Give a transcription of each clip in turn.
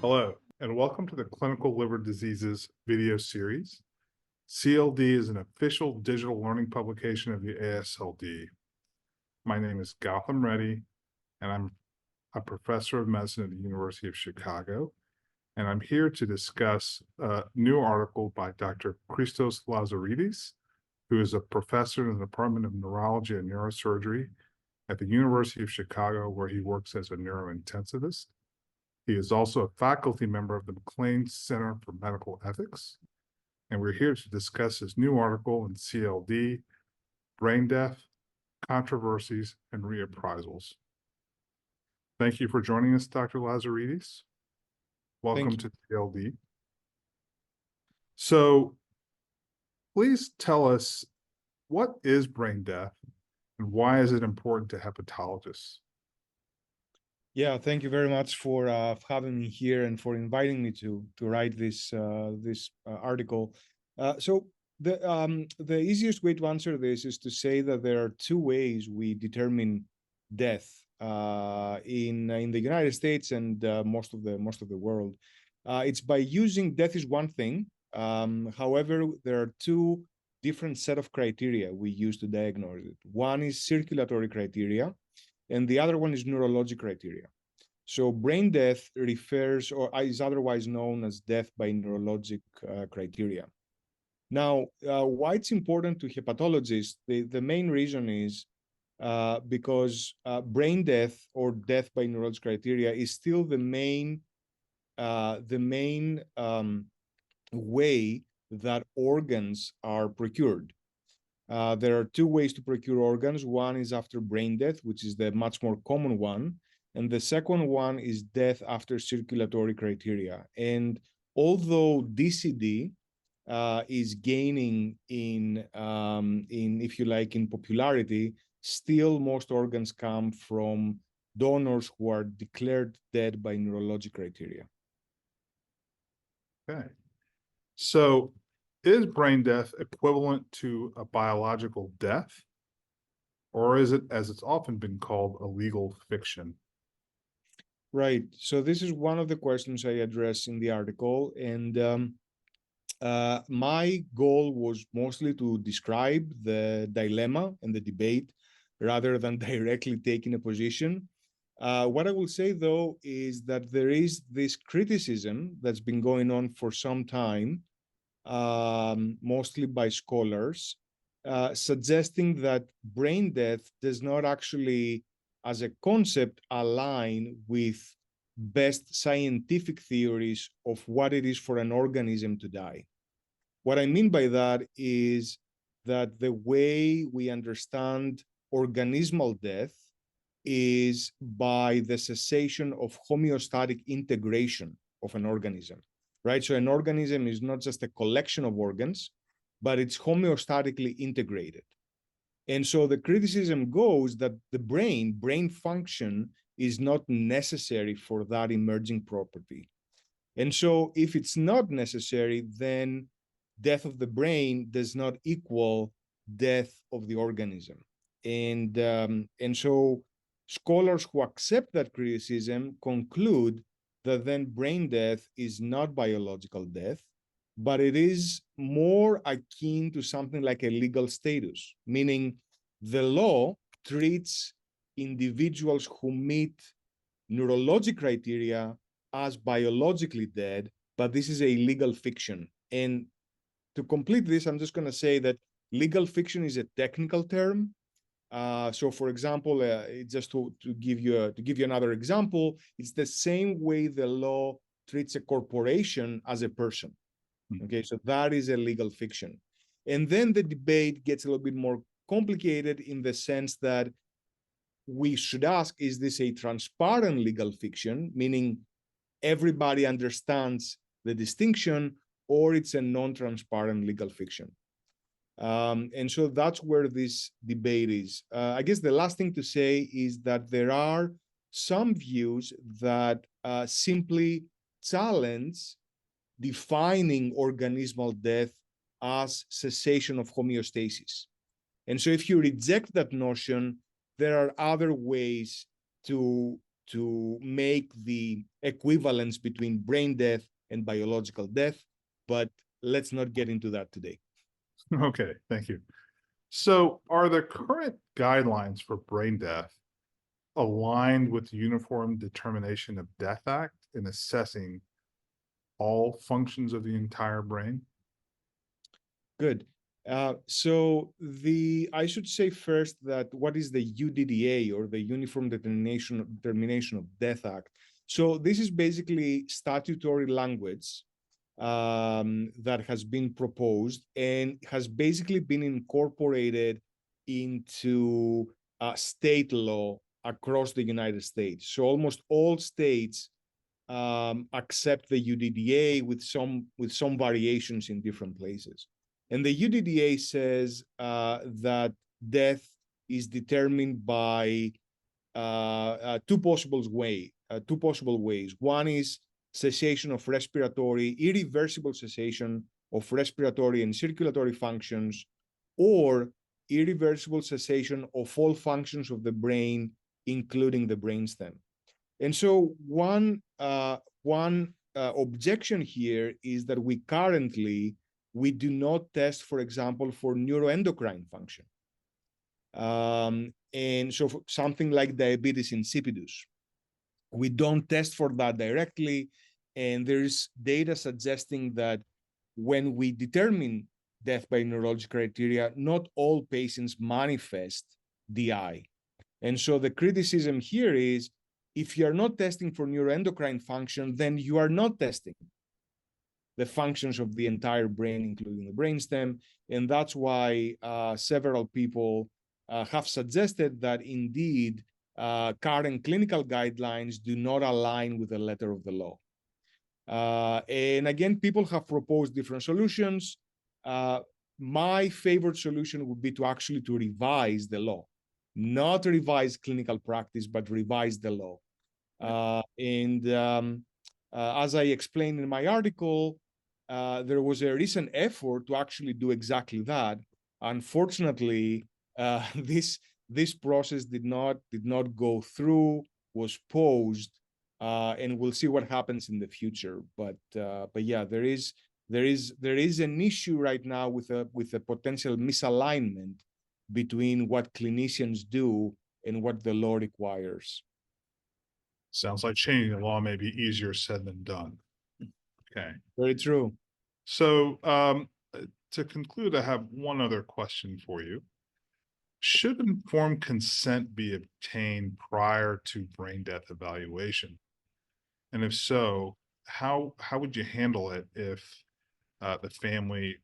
Hello, and welcome to the Clinical Liver Diseases video series. CLD is an official digital learning publication of the ASLD. My name is Gautam Reddy, and I'm a professor of medicine at the University of Chicago. And I'm here to discuss a new article by Dr. Christos Lazaridis, who is a professor in the Department of Neurology and Neurosurgery at the University of Chicago, where he works as a neurointensivist. He is also a faculty member of the McLean Center for Medical Ethics, and we're here to discuss his new article in CLD, Brain Death, Controversies, and Reappraisals. Thank you for joining us, Dr. Lazaridis. Welcome to CLD. So please tell us, what is brain death and why is it important to hepatologists? Yeah, thank you very much for having me here and for inviting me to write this article. So the easiest way to answer this is to say that there are two ways we determine death in the United States and most of the world. It's by using death is one thing. However, there are two different set of criteria we use to diagnose it. One is circulatory criteria, and the other one is neurologic criteria. So brain death refers, or is otherwise known as death by neurologic criteria. Now, why it's important to hepatologists, the main reason is because brain death or death by neurologic criteria is still the main way that organs are procured. There are two ways to procure organs. One is after brain death, which is the much more common one. And the second one is death after circulatory criteria. And although DCD is gaining in, if you like, in popularity, still most organs come from donors who are declared dead by neurologic criteria. Okay. So is brain death equivalent to a biological death, or is it, as it's often been called, a legal fiction? Right. So this is one of the questions I address in the article. And my goal was mostly to describe the dilemma and the debate rather than directly taking a position. What I will say, though, is that there is this criticism that's been going on for some time, mostly by scholars, suggesting that brain death does not actually, as a concept, align with best scientific theories of what it is for an organism to die. What I mean by that is that the way we understand organismal death is by the cessation of homeostatic integration of an organism, right? So an organism is not just a collection of organs, but it's homeostatically integrated. And so the criticism goes that the brain function is not necessary for that emerging property. And so if it's not necessary, then death of the brain does not equal death of the organism. And so scholars who accept that criticism conclude that then brain death is not biological death, but it is more akin to something like a legal status, meaning the law treats individuals who meet neurologic criteria as biologically dead, but this is a legal fiction. And to complete this, I'm just going to say that legal fiction is a technical term. So, for example, just to give you another example, it's the same way the law treats a corporation as a person. Okay, so that is a legal fiction. And then the debate gets a little bit more complicated in the sense that we should ask, is this a transparent legal fiction, meaning everybody understands the distinction, or it's a non-transparent legal fiction? And so that's where this debate is. I guess the last thing to say is that there are some views that simply challenge defining organismal death as cessation of homeostasis. And so if you reject that notion, there are other ways to to make the equivalence between brain death and biological death, but let's not get into that today. Okay, thank you. So are the current guidelines for brain death aligned with the Uniform Determination of Death Act in assessing all functions of the entire brain? Good. I should say first that what is the UDDA, or the Uniform Determination of Death Act? So this is basically statutory language that has been proposed and has basically been incorporated into state law across the United States. So almost all states accept the UDDA with some variations in different places. And the UDDA says that death is determined by two possible ways. One is cessation of irreversible cessation of respiratory and circulatory functions, or irreversible cessation of all functions of the brain, including the brainstem. And so one objection here is that we do not test, for example, for neuroendocrine function. And so for something like diabetes insipidus, we don't test for that directly. And there's data suggesting that when we determine death by neurologic criteria, not all patients manifest DI. And so the criticism here is, if you are not testing for neuroendocrine function, then you are not testing the functions of the entire brain, including the brainstem. And that's why several people have suggested that indeed current clinical guidelines do not align with the letter of the law. And again, people have proposed different solutions. My favorite solution would be to revise the law, not revise clinical practice, but revise the law. As I explained in my article, there was a recent effort to actually do exactly that. Unfortunately, this process did not go through, was paused, and we'll see what happens in the future. But yeah, there is an issue right now with a potential misalignment between what clinicians do and what the law requires. Sounds like changing the law may be easier said than done. Okay. Very true. So to conclude, I have one other question for you. Should informed consent be obtained prior to brain death evaluation? And if so, how would you handle it if the family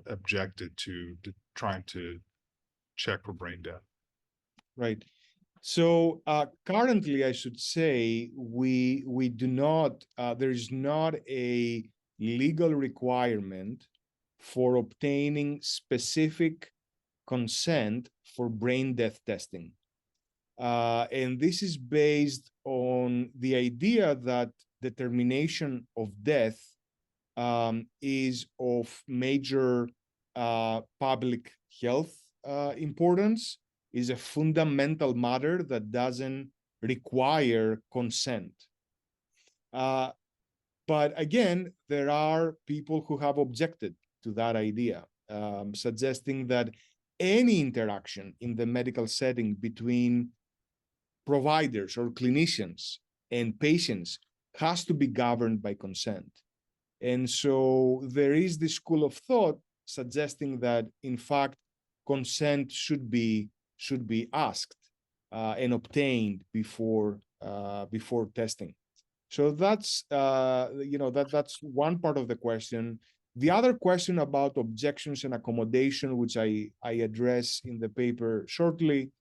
objected to trying to check for brain death? Right. So currently, I should say, we do not, there is not a legal requirement for obtaining specific consent for brain death testing. And this is based on the idea that determination of death is of major public health importance, is a fundamental matter that doesn't require consent. But again, there are people who have objected to that idea, suggesting that any interaction in the medical setting between providers or clinicians and patients has to be governed by consent. And so there is this school of thought suggesting that, in fact, consent should be asked and obtained before testing. So that's that's one part of the question. The other question about objections and accommodation, which I address in the paper shortly,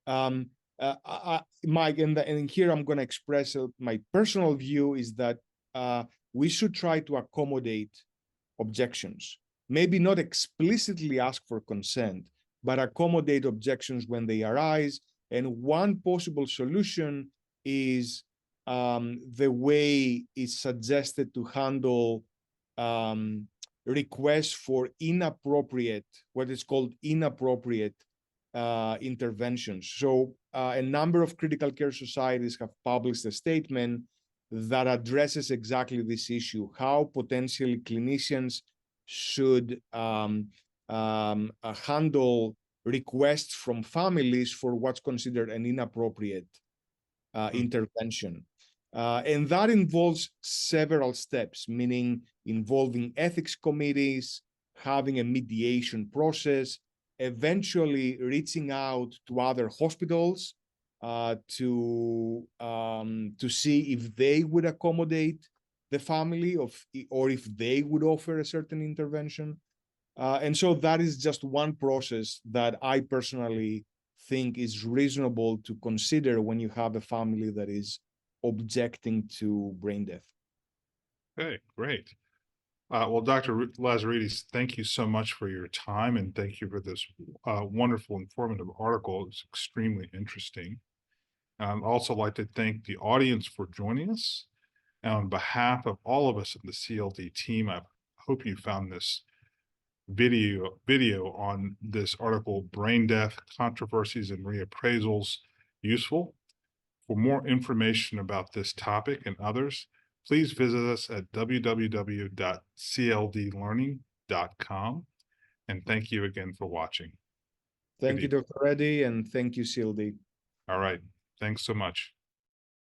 Mike, and here I'm going to express my personal view, is that we should try to accommodate objections. Maybe not explicitly ask for consent, but accommodate objections when they arise. And one possible solution is the way it's suggested to handle requests for what is called inappropriate interventions. So a number of critical care societies have published a statement that addresses exactly this issue, how potentially clinicians should handle requests from families for what's considered an inappropriate intervention. And that involves several steps, meaning involving ethics committees, having a mediation process, eventually reaching out to other hospitals to see if they would accommodate the family or if they would offer a certain intervention. And so that is just one process that I personally think is reasonable to consider when you have a family that is objecting to brain death. Okay, great. Well, Dr. Lazaridis, thank you so much for your time and thank you for this wonderful, informative article. It's extremely interesting. I'd also like to thank the audience for joining us. And on behalf of all of us in the CLD team, I hope you found this video on this article, Brain Death, Controversies and Reappraisals, useful. For more information about this topic and others, please visit us at www.cldlearning.com. And thank you again for watching. Thank you, Dr. Reddy, and thank you, CLD. All right. Thanks so much.